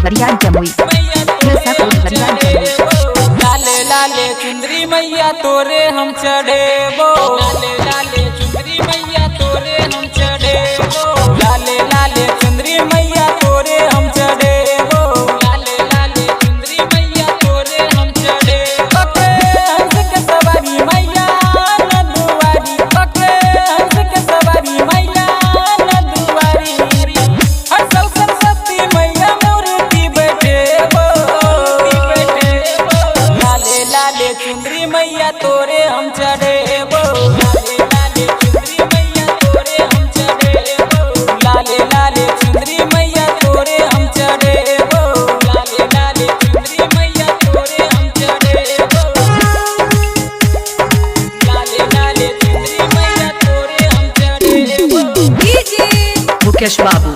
फुलवरिया जमुई खिलसा फुलवरिया जमुई। लाले लाले चुंदरी मैया तोरे हम चढ़ेबो, लाले लाले चुंदरी मैया तोरे हम चढ़ेबो, लाले लाले चुंदरी मैया तोरे हम चढ़ेबो, लाले लाले चुंदरी मैया तोरे हम चढ़ेबो। पकड़े हंस के सवारी मैया न दुआरी, पकड़े हंस के सवारी मैया न दुआरी, हर साल सरस्वती मैया मूर्ति बैठेबो, लाले लाले चुंदरी मैया तोरे हम चढ़ेबो, लाले लाले चुंदरी मैया तोरे हम चढ़ेबो, लाले लाले चुंदरी मैया तोरे हम चढ़ेबो, लाले लाले चुंदरी मैया तोरे हम चढ़ेबो, लाले लाले चुंदरी मैया तोरे हम चढ़ेबो। मुकेश बाबू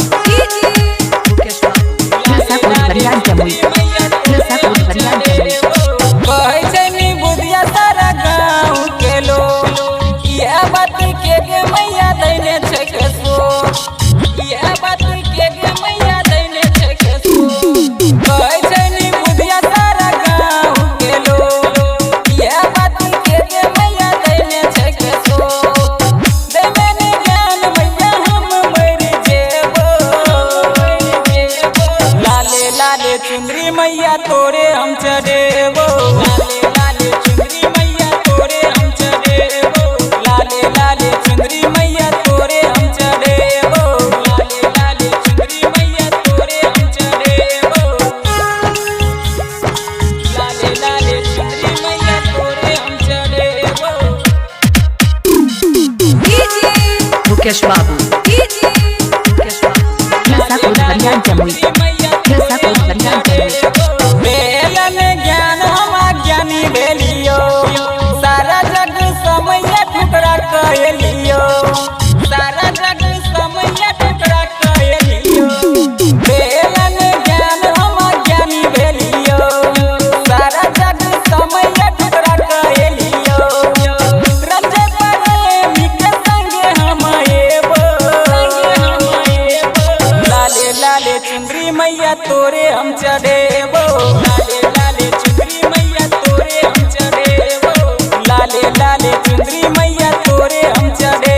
मुकेश बाबू खिलसा फुलवरिया जमुई खिलसा फुलवरिया जमुई। कहै छै नी बुधिया सारा गाँव के लोग, यह बात के मैया दैने छै कसो, यह बात के मैया दैने छै कसो। कहै छै नी बुधिया सारा गाँव के लोग, यह बात के मैया दैने छै कसो। देवे ने ज्ञान मैया हम मर जेबो, लाले लाले चुंदरी मैया तोरे हम चढ़ेबो, लाले लाले चुंदरी मैया तोरे हम चढ़ेबो, लाले लाले चुंदरी मैया तोरे हम चढ़ेबो, लाले लाले चुंदरी मैया तोरे हम चढ़ेबो, लाले लाले चुंदरी मैया तोरे हम चढ़ेबो। मुकेश बाबू मुकेश बाबू खिलसा फुलवरिया जमुई खिलसा फुलवरिया जमुई। बेलन ज्ञान हम ज्ञानी भेलियो, सारा जग समय टुकड़ा कहलियो, सारा जग समय टुकड़ा कहलियो। बेलन ज्ञान हम ज्ञानी भेलियो, सारा जग समय टुकड़ा कहलियो। रंजे प्रेमी के संगे हम एबो, लाले लाले चुंदरी मैया तोरे हम चढ़ेबो, लाले लाले चुंदरी मैया तोरे हम चढ़ेबो, लाले लाले चुंदरी मैया तोरे हम चढ़ेबो।